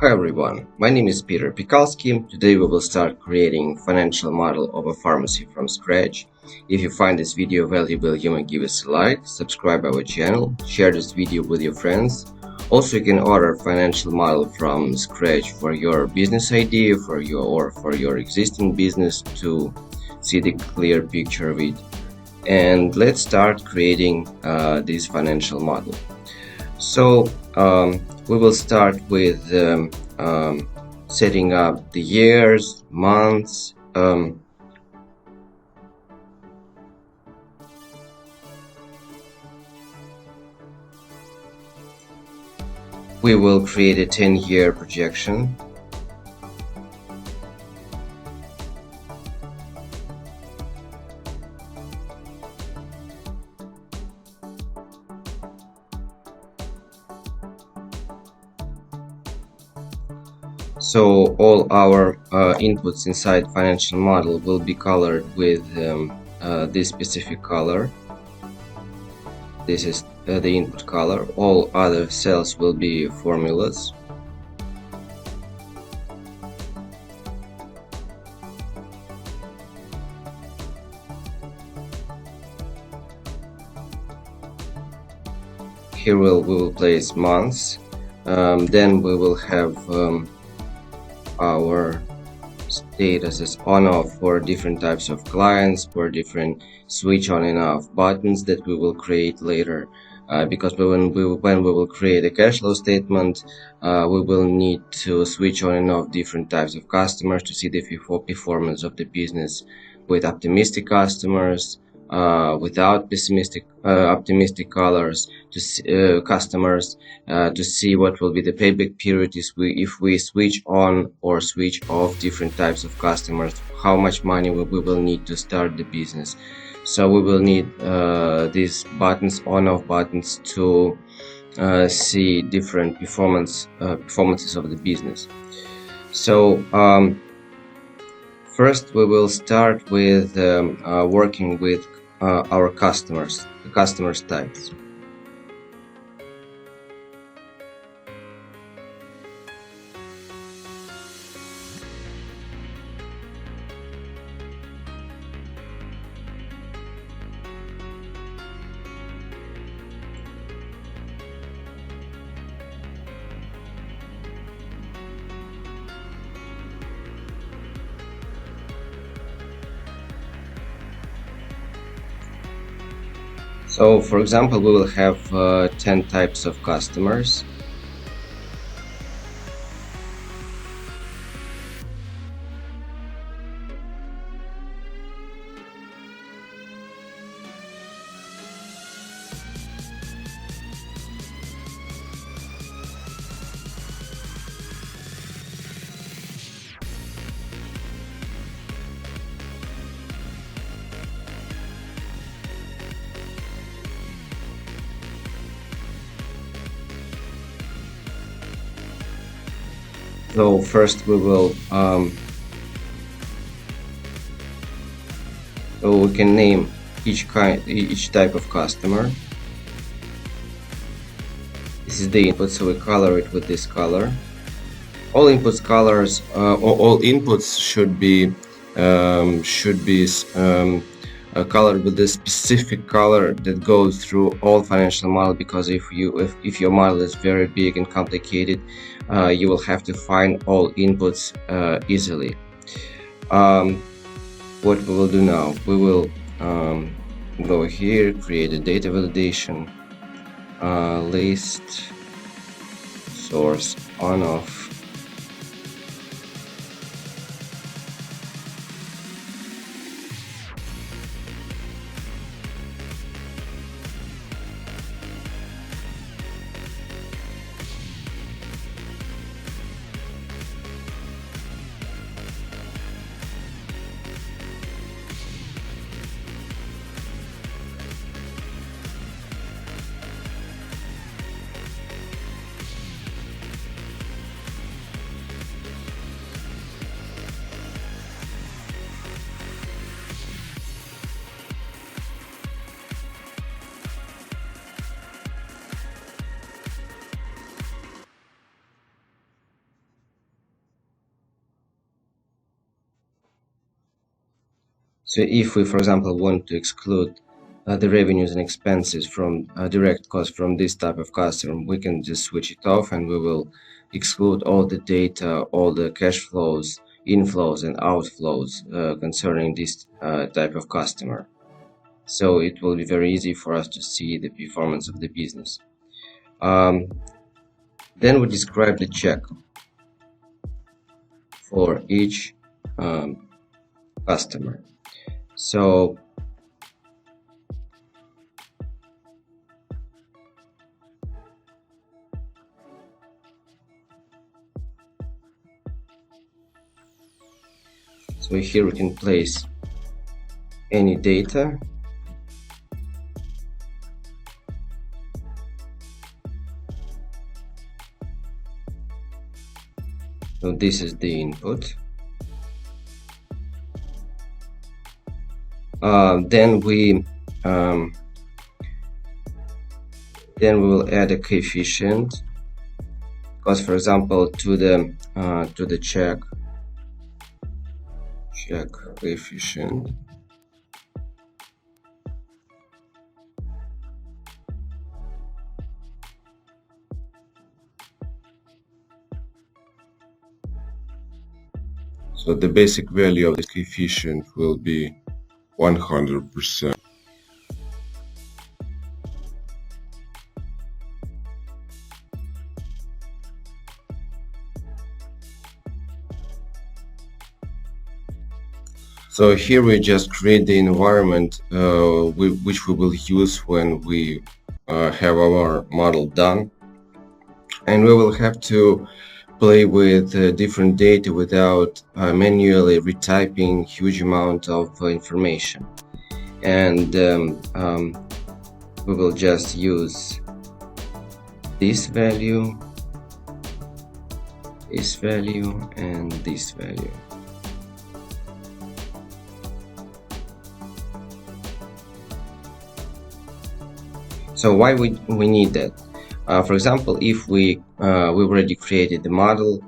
Hi everyone, my name is piterpakulski. Today we will start creating financial model of a pharmacy from scratch. If you find this video valuable, you may give us a like, subscribe our channel, share this video with your friends. Also, you can order financial model from scratch for your business idea, for your existing business to see the clear picture of it. And let's start creating this financial model. So we will start with setting up the years, months. We will create a 10-year projection. So all our inputs inside financial model will be colored with this specific color. This is the input color. All other cells will be formulas. Here we will place months. Then we will have our status as on-off for different types of clients, for different switch on and off buttons that we will create later. Because when we will create a cash flow statement, we will need to switch on and off different types of customers to see the performance of the business with optimistic customers, without optimistic colors, to customers, to see what will be the payback period if we switch on or switch off different types of customers, how much money we will need to start the business. So we will need these buttons, on-off buttons, to see different performances of the business. So first we will start with working with our customers, the customers types. So, for example, we will have 10 types of customers. So first we will so we can name each type of customer. This is the input, so we color it with this color. All inputs colors, all inputs should be colored with a specific color that goes through all financial model, because if your model is very big and complicated, you will have to find all inputs easily. What we will do now, we will go here, create a data validation, list, source, on-off. So if we, for example, want to exclude the revenues and expenses from direct costs from this type of customer, we can just switch it off and we will exclude all the data, all the cash flows, inflows and outflows concerning this type of customer. So it will be very easy for us to see the performance of the business. Then we describe the check for each customer. So here we can place any data. So this is the input. Then we will add a coefficient, because for example to the check coefficient, so the basic value of the coefficient will be 100%. So here we just create the environment which we will use when we have our model done, and we will have to play with different data without manually retyping huge amount of information. And we will just use this value, and this value. So why we need that? For example, if we already created the model,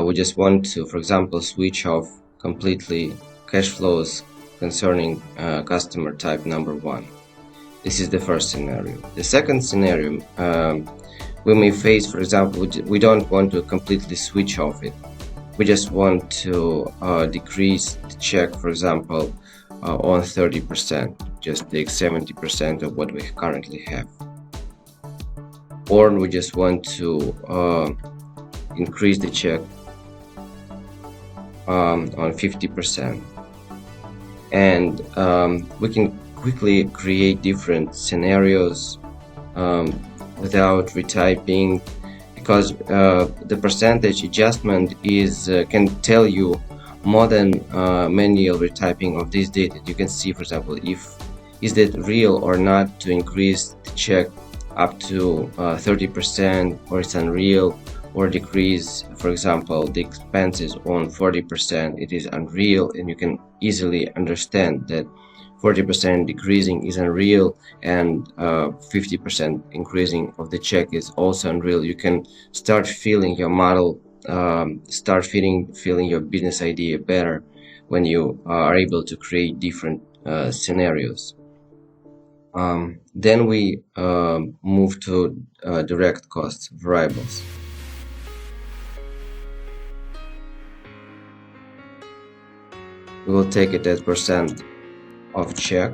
we just want to, for example, switch off completely cash flows concerning customer type number 1. This is the first scenario. The second scenario, we may face, for example, we don't want to completely switch off it. We just want to decrease the check, for example, on 30%, just take 70% of what we currently have. Or we just want to increase the check on 50%. And we can quickly create different scenarios without retyping, because the percentage adjustment can tell you more than manual retyping of this data. You can see, for example, is that real or not to increase the check up to 30%, or it's unreal, or decrease, for example, the expenses on 40%, it is unreal. And you can easily understand that 40% decreasing is unreal, and 50% increasing of the check is also unreal. You can start feeling your model, start feeling your business idea better when you are able to create different scenarios. Then we move to direct costs variables. We will take it as percent of check.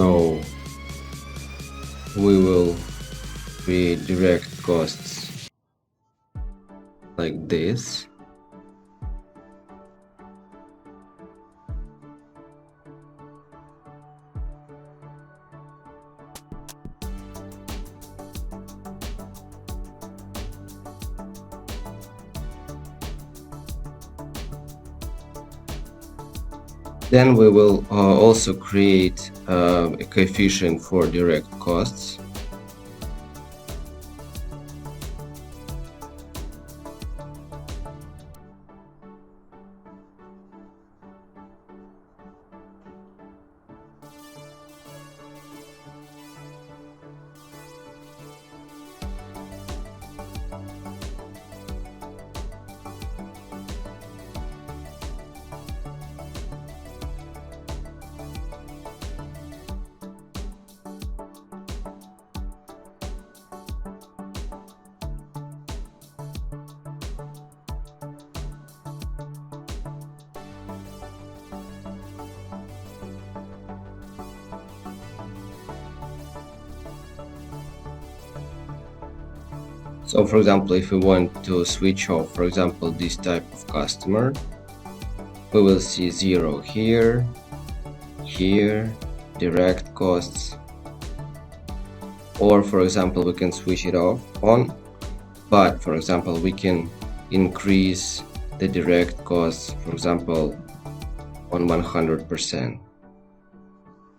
So we will create direct costs like this. Then we will also create a coefficient for direct costs. So for example, if we want to switch off, for example, this type of customer, we will see 0 here, here, direct costs, or for example, we can switch it off on, but for example, we can increase the direct costs, for example, on 100%,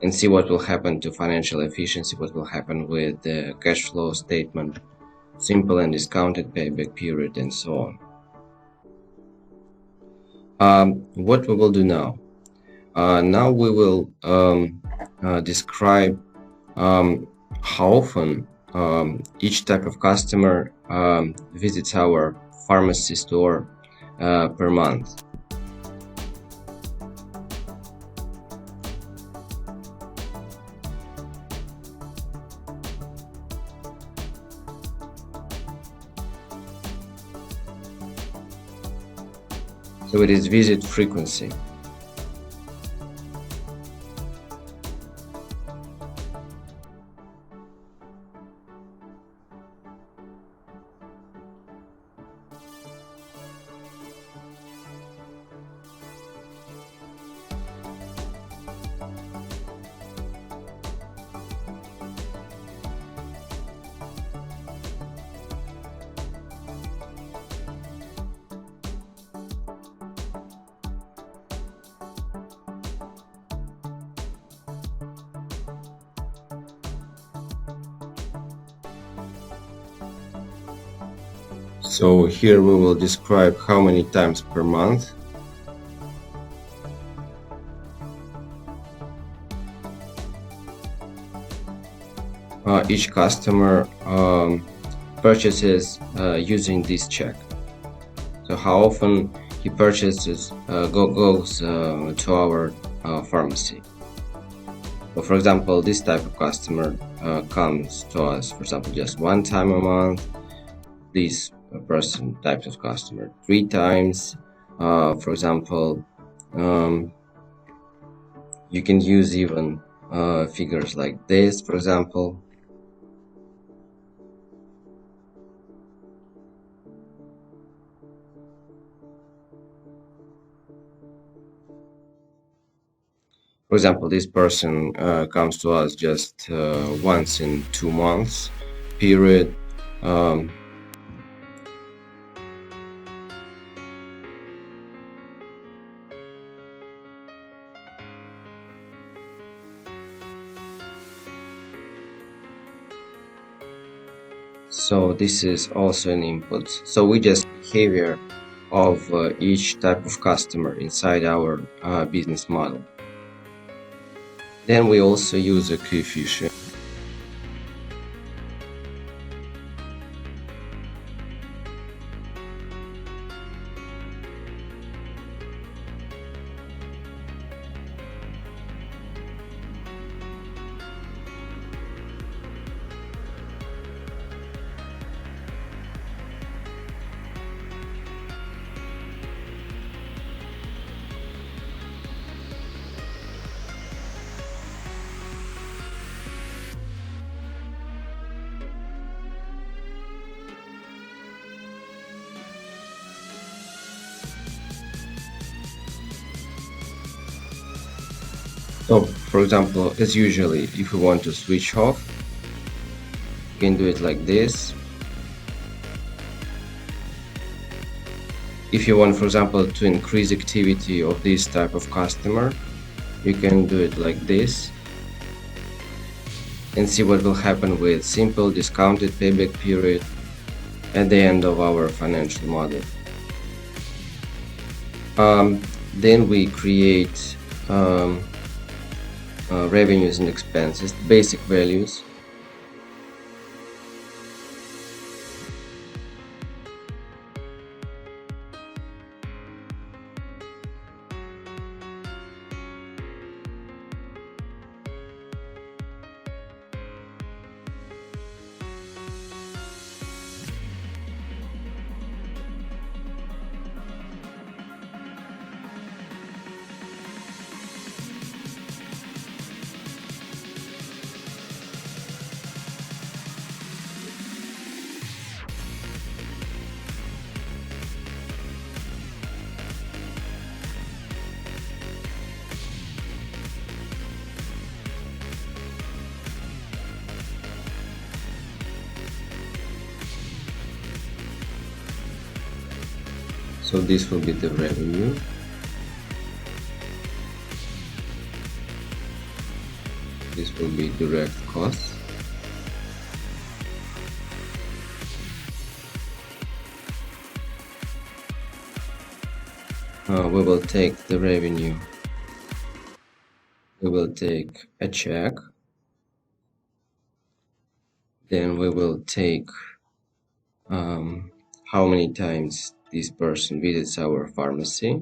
and see what will happen to financial efficiency, what will happen with the cash flow statement, simple and discounted payback period, and so on. What we will do now? Now we will describe how often each type of customer visits our pharmacy store per month. So it is visit frequency. So here we will describe how many times per month. Each customer purchases using this check. So how often he purchases goes to our pharmacy. So for example, this type of customer comes to us, for example, just 1 time a month. This person types of customer 3 times. For example, you can use even figures like this, for example. For example, this person comes to us just once in 2 months period. So this is also an input. So we just behavior of each type of customer inside our business model. Then we also use a coefficient. So, for example, as usually, if we want to switch off, you can do it like this. If you want, for example, to increase activity of this type of customer, you can do it like this and see what will happen with simple discounted payback period at the end of our financial model. Then we create revenues and expenses, basic values. So this will be the revenue. This will be direct costs. We will take the revenue. We will take a check. Then we will take how many times this person visits our pharmacy.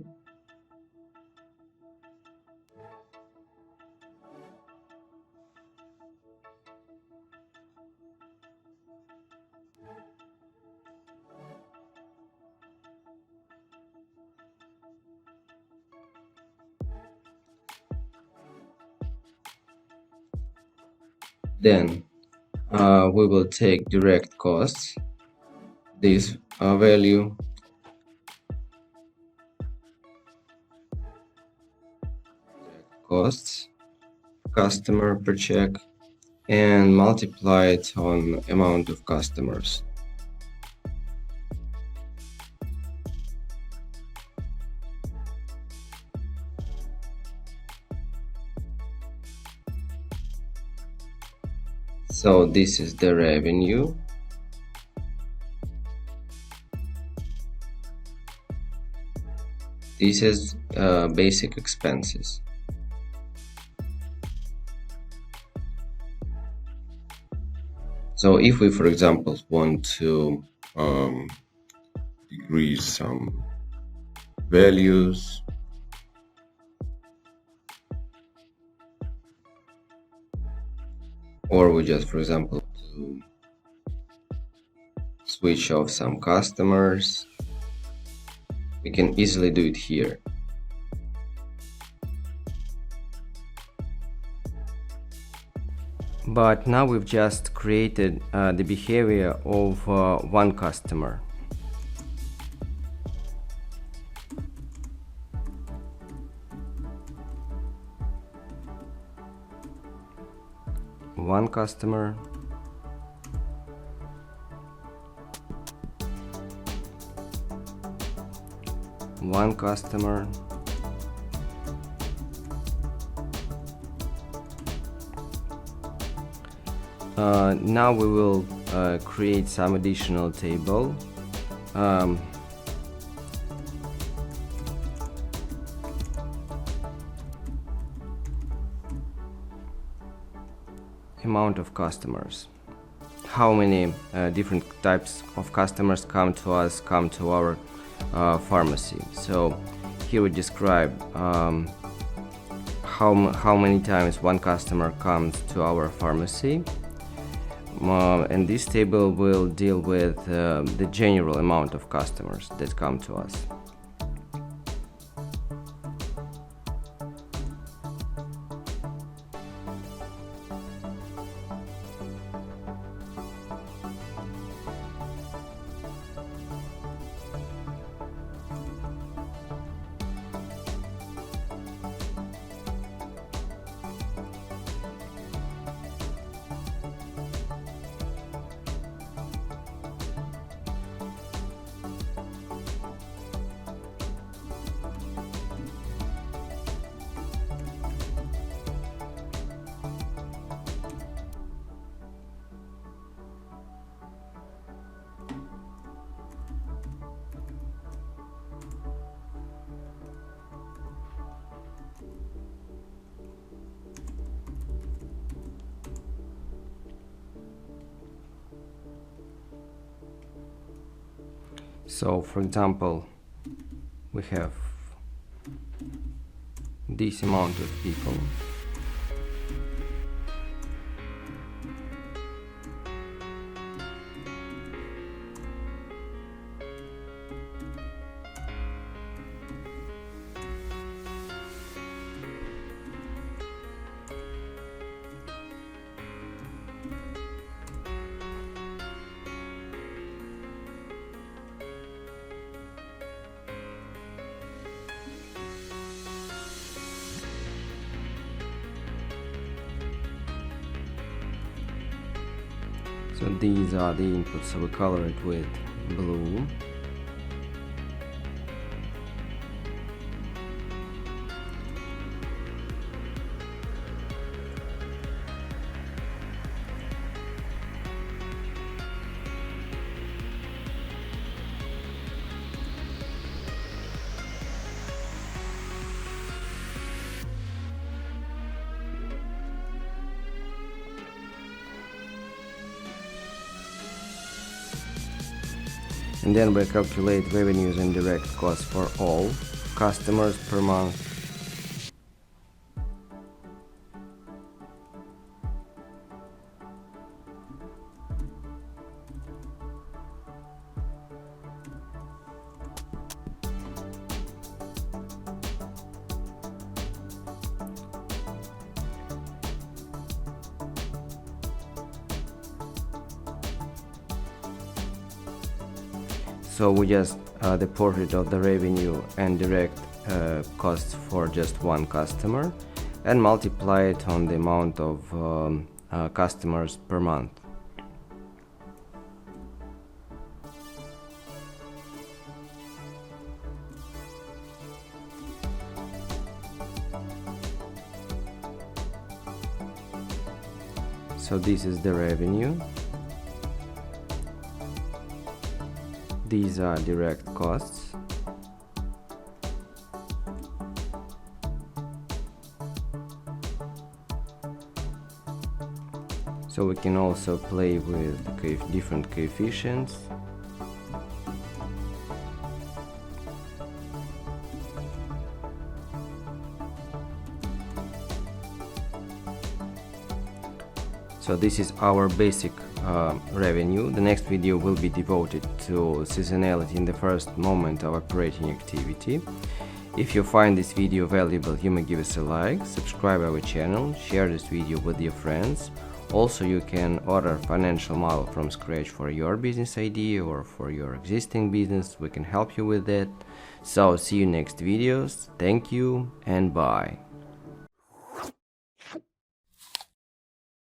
Then we will take direct costs, this value, costs, customer per check, and multiply it on amount of customers. So this is the revenue. This is basic expenses. So if we, for example, want to decrease some values, or we just, for example, to switch off some customers, we can easily do it here. But now we've just created the behavior of one customer. One customer. One customer. Now we will create some additional table. Amount of customers. How many different types of customers come to us, come to our pharmacy. So here we describe how many times one customer comes to our pharmacy. And this table will deal with the general amount of customers that come to us. So for example, we have this amount of people. So these are the inputs, so we color it with blue. And then we calculate revenues and direct costs for all customers per month. So we just deported of the revenue and direct costs for just one customer and multiply it on the amount of customers per month. So this is the revenue. These are direct costs. So we can also play with different coefficients. So this is our basic revenue. The next video will be devoted to seasonality in the first moment of operating activity. If you find this video valuable, you may give us a like, subscribe our channel, share this video with your friends. Also, you can order financial model from scratch for your business idea or for your existing business. We can help you with that. So see you next videos. Thank you and bye.